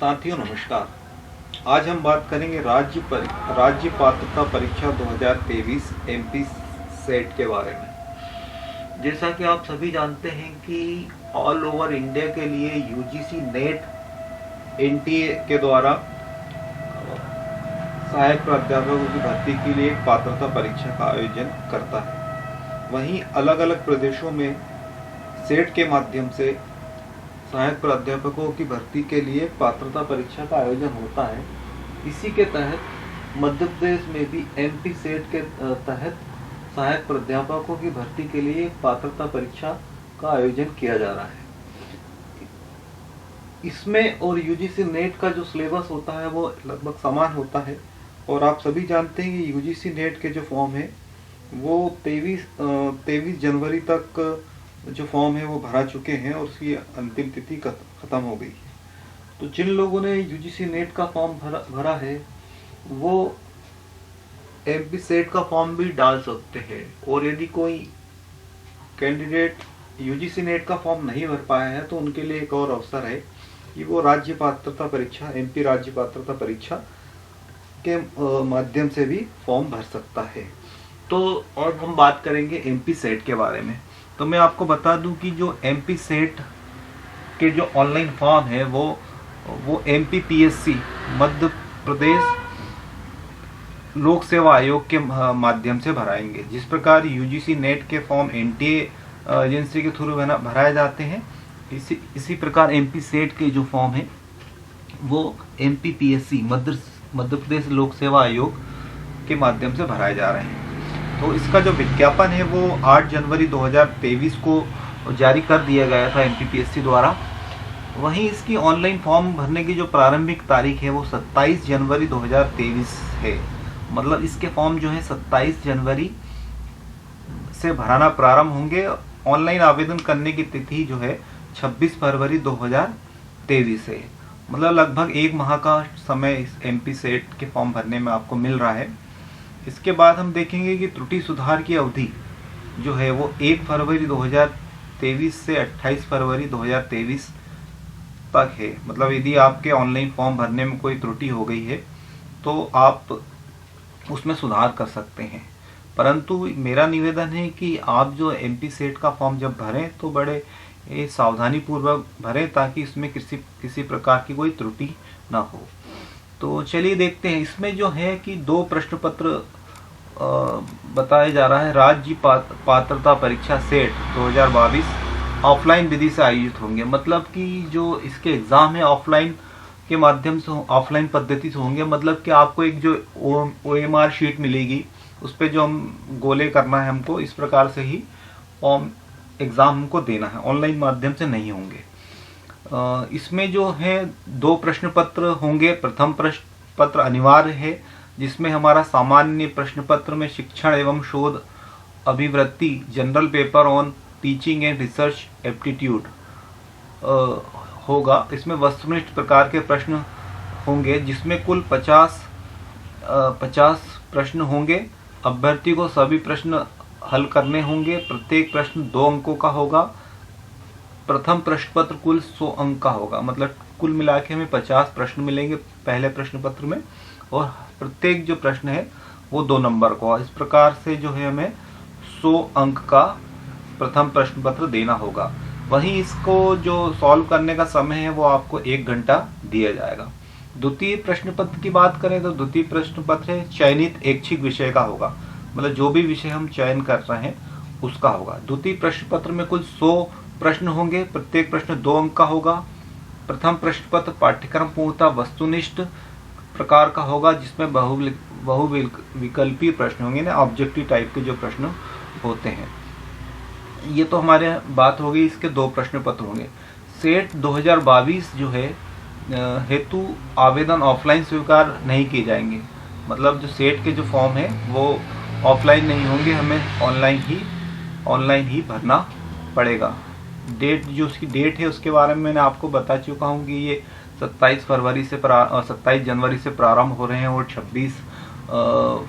साथियों नमस्कार। आज हम बात करेंगे राज्य पात्रता परीक्षा 2023 एमपी सेट के बारे में। जैसा कि आप सभी जानते हैं कि ऑल ओवर इंडिया के लिए यूजीसी नेट एनटीए के द्वारा सहायक प्राध्यापकों की भर्ती के लिए एक पात्रता परीक्षा का आयोजन करता है। वहीं अलग अलग प्रदेशों में सेट के माध्यम से सहायक प्राध्यापकों की भर्ती के लिए पात्रता परीक्षा का आयोजन होता है। इसी के तहत मध्य प्रदेश में भी एमपी सेट के तहत सहायक प्राध्यापकों की भर्ती के लिए पात्रता परीक्षा का आयोजन किया जा रहा है। इसमें और यूजीसी नेट का जो सिलेबस होता है वो लगभग समान होता है। और आप सभी जानते हैं कि यूजीसी नेट के जो फॉर्म है वो 23 जनवरी तक जो फॉर्म है वो भरा चुके हैं और उसकी अंतिम तिथि खत्म हो गई है। तो जिन लोगों ने यूजीसी नेट का फॉर्म भरा है वो एमपी सेट का फॉर्म भी डाल सकते हैं। और यदि कोई कैंडिडेट यूजीसी नेट का फॉर्म नहीं भर पाया है तो उनके लिए एक और अवसर है कि वो राज्य पात्रता परीक्षा एमपी राज्य पात्रता परीक्षा के माध्यम से भी फॉर्म भर सकता है। तो और हम बात करेंगे एमपी सेट के बारे में। तो मैं आपको बता दूं कि जो एमपी सेट के जो ऑनलाइन फॉर्म है वो एमपीपीएससी मध्य प्रदेश लोक सेवा आयोग के माध्यम से भराएंगे। जिस प्रकार यूजीसी नेट के फॉर्म एनटीए एजेंसी के थ्रू भराए जाते हैं, इसी प्रकार एमपी सेट के जो फॉर्म है वो एमपीपीएससी मध्य प्रदेश लोक सेवा आयोग के माध्यम से भराए जा रहे हैं। तो इसका जो विज्ञापन है वो 8 जनवरी 2023 को जारी कर दिया गया था एमपीपीएससी द्वारा। वहीं इसकी ऑनलाइन फॉर्म भरने की जो प्रारंभिक तारीख है वो 27 जनवरी 2023 है। मतलब इसके फॉर्म जो है 27 जनवरी से भराना प्रारंभ होंगे। ऑनलाइन आवेदन करने की तिथि जो है 26 फरवरी 2023 है। मतलब लगभग एक माह का समय इस एमपी सेट के फॉर्म भरने में आपको मिल रहा है। इसके बाद हम देखेंगे कि त्रुटि सुधार की अवधि जो है वो 1 फरवरी 2023 से 28 फरवरी 2023 तक है। मतलब यदि आपके ऑनलाइन फॉर्म भरने में कोई त्रुटि हो गई है तो आप उसमें सुधार कर सकते हैं। परंतु मेरा निवेदन है कि आप जो एमपी सेट का फॉर्म जब भरें तो बड़े सावधानी पूर्वक भरें ताकि इसमें किसी प्रकार की कोई त्रुटि ना हो। तो चलिए देखते हैं। इसमें जो है कि 2 प्रश्न पत्र बताया जा रहा है। राज्य पात्रता परीक्षा सेट 2022 ऑफलाइन विधि से आयोजित होंगे। मतलब कि जो इसके एग्जाम है ऑफलाइन के माध्यम से ऑफलाइन पद्धति से होंगे। मतलब कि आपको एक जो ओएमआर शीट मिलेगी उस पर जो हम गोले करना है हमको, इस प्रकार से ही फॉर्म एग्जाम हमको देना है, ऑनलाइन माध्यम से नहीं होंगे। इसमें जो है 2 प्रश्न पत्र होंगे। प्रथम प्रश्न पत्र अनिवार्य है जिसमें हमारा सामान्य प्रश्न पत्र में शिक्षण एवं शोध अभिवृत्ति general paper on teaching and research aptitude होगा। इसमें वस्तुनिष्ठ प्रकार के प्रश्न होंगे जिसमें कुल 50 प्रश्न होंगे। अभ्यर्थी को सभी प्रश्न हल करने होंगे। प्रत्येक प्रश्न 2 अंकों का होगा। प्रथम प्रश्न पत्र कुल 100 अंक का होगा। मतलब कुल मिला के हमें 50 प्रश्न मिलेंगे पहले प्रश्न पत्र में और प्रत्येक जो प्रश्न है वो 2 नंबर का। इस प्रकार से जो है हमें 100 अंक का प्रथम प्रश्न पत्र देना होगा। वहीं इसको जो सॉल्व करने का समय है वो आपको 1 घंटा दिया जाएगा। द्वितीय प्रश्न पत्र की बात करें तो द्वितीय प्रश्न पत्र चयनित ऐच्छिक विषय का होगा। मतलब जो भी विषय हम चयन कर रहे हैं उसका होगा। द्वितीय प्रश्न पत्र में कुल 100 प्रश्न होंगे। प्रत्येक प्रश्न 2 अंक का होगा। प्रथम प्रश्न पत्र पाठ्यक्रम पूर्णतः वस्तुनिष्ठ प्रकार का होगा जिसमें बहुविकल्पीय प्रश्न होंगे ना, ऑब्जेक्टिव टाइप के जो प्रश्न होते हैं। ये तो हमारे बात हो गई। इसके 2 प्रश्न पत्र होंगे। सेट 2022 जो है हेतु आवेदन ऑफलाइन स्वीकार नहीं किए जाएंगे। मतलब जो सेट के जो फॉर्म है वो ऑफलाइन नहीं होंगे, हमें ऑनलाइन ही भरना पड़ेगा। डेट जो उसकी डेट है उसके बारे में मैंने आपको बता चुका हूँ कि ये 27 जनवरी से प्रारंभ हो रहे हैं और 26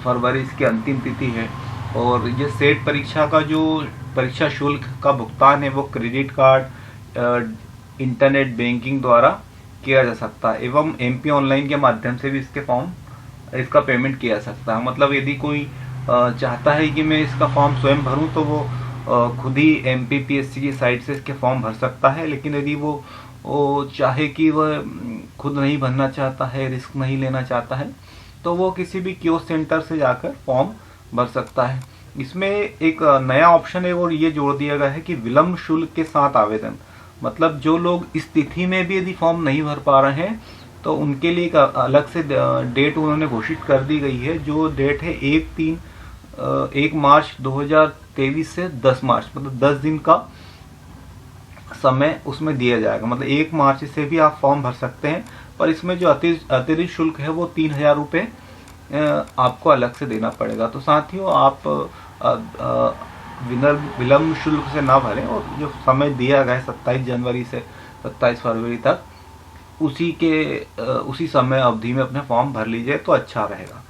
फरवरी इसकी अंतिम तिथि है। और ये सेट परीक्षा का जो परीक्षा शुल्क का भुगतान है वो क्रेडिट कार्ड इंटरनेट बैंकिंग द्वारा किया जा सकता है एवं MP ऑनलाइन के माध्यम से भी इसका पेमेंट किया जा सकता है। मतलब यदि कोई चाहता है कि मैं इसका फॉर्म स्वयं भरूं तो वो खुद ही MPPSC की साइट से इसके फॉर्म भर सकता है। लेकिन यदि वो चाहे कि वह खुद नहीं भरना चाहता है, रिस्क नहीं लेना चाहता है, तो वो किसी भी कियोस्क सेंटर से जाकर फॉर्म भर सकता है। इसमें एक नया ऑप्शन है और ये जोड़ दिया गया है कि विलम्ब शुल्क के साथ आवेदन। मतलब जो लोग इस तिथि में भी यदि फॉर्म नहीं भर पा रहे हैं तो उनके लिए एक अलग से डेट उन्होंने घोषित कर दी गई है, जो डेट है 1 मार्च 2023 से 10 मार्च, मतलब 10 दिन का समय उसमें दिया जाएगा। मतलब 1 मार्च से भी आप फॉर्म भर सकते हैं, पर इसमें जो अतिरिक्त शुल्क है वो 3000 रुपये आपको अलग से देना पड़ेगा। तो साथियों, आप विलम्ब शुल्क से ना भरें और जो समय दिया गया है 27 जनवरी से 27 फरवरी तक, उसी समय अवधि में अपने फॉर्म भर लीजिए तो अच्छा रहेगा।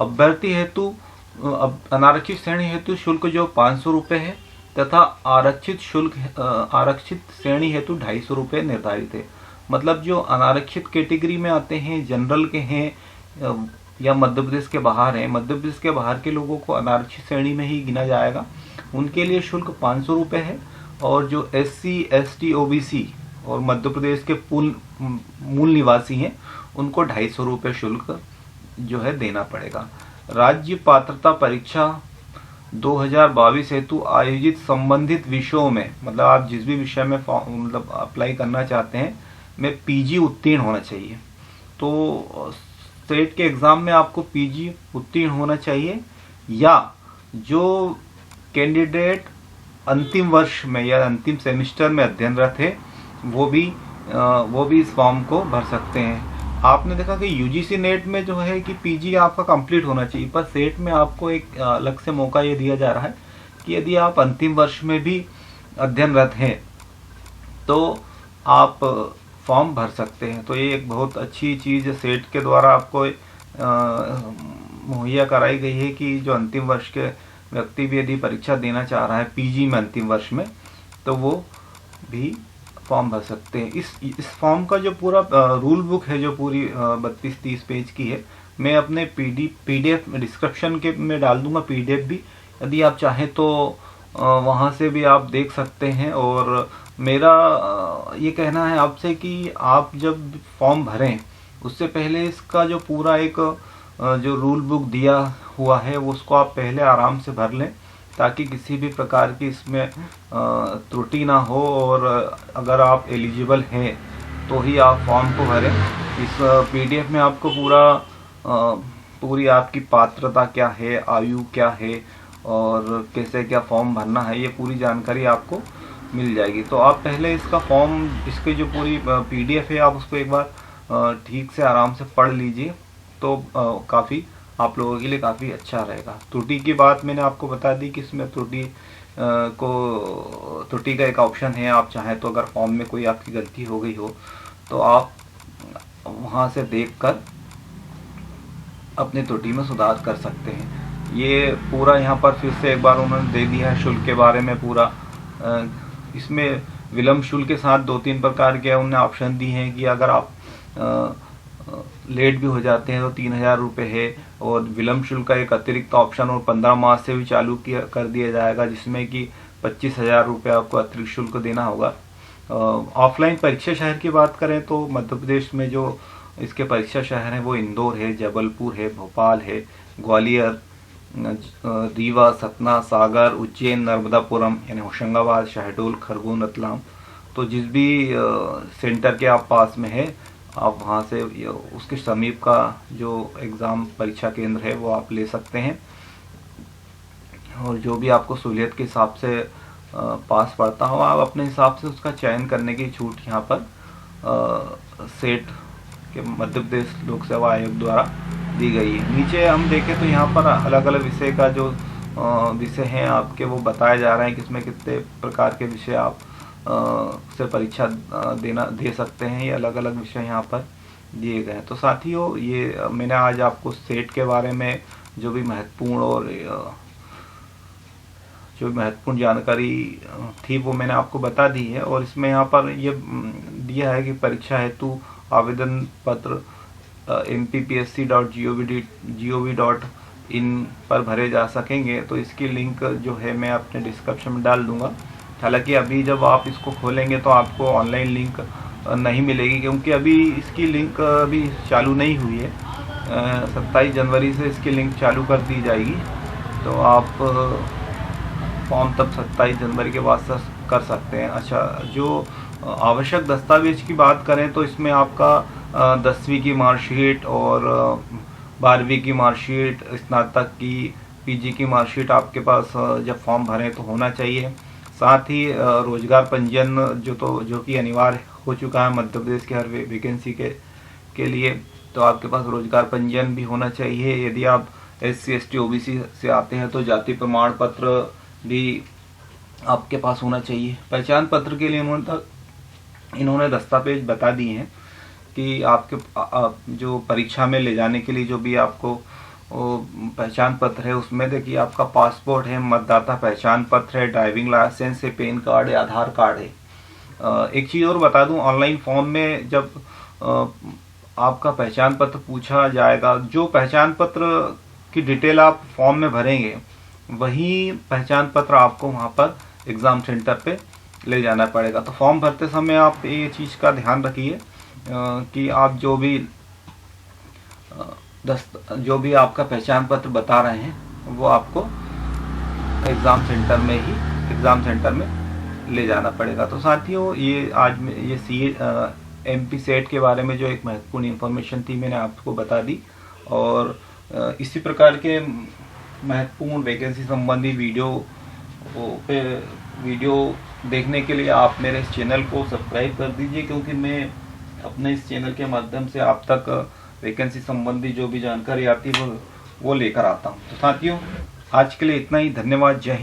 अभ्यर्थी हेतु अनारक्षित श्रेणी हेतु शुल्क जो 500 रुपये है तथा आरक्षित श्रेणी हेतु 250 रुपये निर्धारित है। मतलब जो अनारक्षित कैटेगरी में आते हैं, जनरल के हैं या मध्य प्रदेश के बाहर हैं, मध्य प्रदेश के बाहर के लोगों को अनारक्षित श्रेणी में ही गिना जाएगा, उनके लिए शुल्क 500 रुपये है। और जो SC ST OBC और मध्य प्रदेश के मूल निवासी हैं उनको 250 रुपये शुल्क जो है देना पड़ेगा। राज्य पात्रता परीक्षा 2022 हेतु आयोजित संबंधित विषयों में, मतलब आप जिस भी विषय में मतलब अप्लाई करना चाहते हैं, में PG उत्तीर्ण होना चाहिए। तो सेट के एग्जाम में आपको PG उत्तीर्ण होना चाहिए, या जो कैंडिडेट अंतिम वर्ष में या अंतिम सेमेस्टर में अध्ययनरत है वो भी इस फॉर्म को भर सकते हैं। आपने देखा कि UGC नेट में जो है कि PG आपका कंप्लीट होना चाहिए, पर सेट में आपको एक अलग से मौका ये दिया जा रहा है कि यदि आप अंतिम वर्ष में भी अध्ययनरत हैं तो आप फॉर्म भर सकते हैं। तो ये एक बहुत अच्छी चीज़ सेट के द्वारा आपको मुहैया कराई गई है कि जो अंतिम वर्ष के व्यक्ति भी यदि परीक्षा देना चाह रहा है PG में अंतिम वर्ष में, तो वो भी फॉर्म भर सकते हैं। इस फॉर्म का जो पूरा रूल बुक है, जो पूरी 32-30 पेज की है, मैं अपने PDF डिस्क्रिप्शन के में डाल दूंगा, PDF भी, यदि आप चाहें तो वहाँ से भी आप देख सकते हैं। और मेरा ये कहना है आपसे कि आप जब फॉर्म भरें उससे पहले इसका जो पूरा एक जो रूल बुक दिया हुआ है उसको आप पहले आराम से भर लें, ताकि किसी भी प्रकार की इसमें त्रुटि ना हो, और अगर आप एलिजिबल हैं तो ही आप फॉर्म को भरें। इस PDF में आपको पूरी आपकी पात्रता क्या है, आयु क्या है और कैसे क्या फॉर्म भरना है, ये पूरी जानकारी आपको मिल जाएगी। तो आप पहले इसका फॉर्म, इसकी जो पूरी PDF है, आप उसको एक बार ठीक से आराम से पढ़ लीजिए, तो काफ़ी आप लोगों के लिए काफ़ी अच्छा रहेगा। त्रुटि की बात मैंने आपको बता दी कि इसमें त्रुटि का एक ऑप्शन है। आप चाहें तो अगर फॉर्म में कोई आपकी गलती हो गई हो तो आप वहां से देखकर अपनी त्रुटि में सुधार कर सकते हैं। ये पूरा यहाँ पर फिर से एक बार उन्होंने दे दिया है शुल्क के बारे में पूरा। इसमें विलम्ब शुल्क के साथ 2-3 प्रकार के उन्होंने ऑप्शन दी हैं कि अगर आप लेट भी हो जाते हैं तो 3000 रुपये है, और विलम्ब शुल्क का एक अतिरिक्त ऑप्शन और 15 मार्च से भी चालू कर दिया जाएगा, जिसमें कि 25,000 रुपये आपको अतिरिक्त शुल्क देना होगा। ऑफलाइन परीक्षा शहर की बात करें तो मध्य प्रदेश में जो इसके परीक्षा शहर हैं वो इंदौर है, जबलपुर है, भोपाल है, ग्वालियर, रीवा, सतना, सागर, उज्जैन, नर्मदापुरम यानी होशंगाबाद, शहडोल, खरगोन, रतलाम। तो जिस भी सेंटर के आप पास में है आप वहाँ से उसके समीप का जो एग्ज़ाम परीक्षा केंद्र है वो आप ले सकते हैं, और जो भी आपको सहूलियत के हिसाब से पास पड़ता हो आप अपने हिसाब से उसका चयन करने की छूट यहाँ पर सेट के मध्य प्रदेश लोक सेवा आयोग द्वारा दी गई है। नीचे हम देखें तो यहाँ पर अलग अलग विषय का जो विषय हैं आपके वो बताए जा रहे हैं कि इसमें कितने प्रकार के विषय आप से परीक्षा दे सकते हैं। ये अलग अलग विषय यहाँ पर दिए गए हैं। तो साथियों, ये मैंने आज आपको सेट के बारे में जो भी महत्वपूर्ण जानकारी थी वो मैंने आपको बता दी है। और इसमें यहाँ पर ये दिया है कि परीक्षा हेतु आवेदन पत्र mppsc.gov.in पर भरे जा सकेंगे। तो इसकी लिंक जो है मैं अपने डिस्क्रिप्शन में डाल दूंगा। हालांकि अभी जब आप इसको खोलेंगे तो आपको ऑनलाइन लिंक नहीं मिलेगी, क्योंकि अभी इसकी लिंक अभी चालू नहीं हुई है। 27 जनवरी से इसकी लिंक चालू कर दी जाएगी। तो आप फॉर्म तब 27 जनवरी के बाद कर सकते हैं। अच्छा, जो आवश्यक दस्तावेज की बात करें तो इसमें आपका 10वीं की मार्कशीट और 12वीं की मार्कशीट, स्नातक की, पीजी की मार्कशीट आपके पास जब फॉर्म भरें तो होना चाहिए। साथ ही रोजगार पंजीयन जो कि अनिवार्य हो चुका है मध्य प्रदेश के हर वैकेंसी के लिए। तो आपके पास रोजगार पंजीयन भी होना चाहिए। यदि आप SC ST OBC से आते हैं तो जाति प्रमाण पत्र भी आपके पास होना चाहिए। पहचान पत्र के लिए इन्होंने दस्तावेज बता दिए हैं कि आपके जो परीक्षा में ले जाने के लिए जो भी आपको पहचान पत्र है, उसमें देखिए आपका पासपोर्ट है, मतदाता पहचान पत्र है, ड्राइविंग लाइसेंस है, पैन कार्ड है, आधार कार्ड है। एक चीज़ और बता दूं, ऑनलाइन फॉर्म में जब आपका पहचान पत्र पूछा जाएगा, जो पहचान पत्र की डिटेल आप फॉर्म में भरेंगे वही पहचान पत्र आपको वहाँ पर एग्ज़ाम सेंटर पे ले जाना पड़ेगा। तो फॉर्म भरते समय आप ये चीज़ का ध्यान रखिए कि आप जो भी आपका पहचान पत्र बता रहे हैं वो आपको एग्ज़ाम सेंटर में ले जाना पड़ेगा। तो साथियों, ये आज ये MP सेट के बारे में जो एक महत्वपूर्ण इन्फॉर्मेशन थी मैंने आपको बता दी। और इसी प्रकार के महत्वपूर्ण वैकेंसी संबंधी वीडियो देखने के लिए आप मेरे इस चैनल को सब्सक्राइब कर दीजिए, क्योंकि मैं अपने इस चैनल के माध्यम से आप तक वैकेंसी संबंधी जो भी जानकारी आती है वो लेकर आता हूँ। तो साथियों, आज के लिए इतना ही। धन्यवाद। जय हिंद।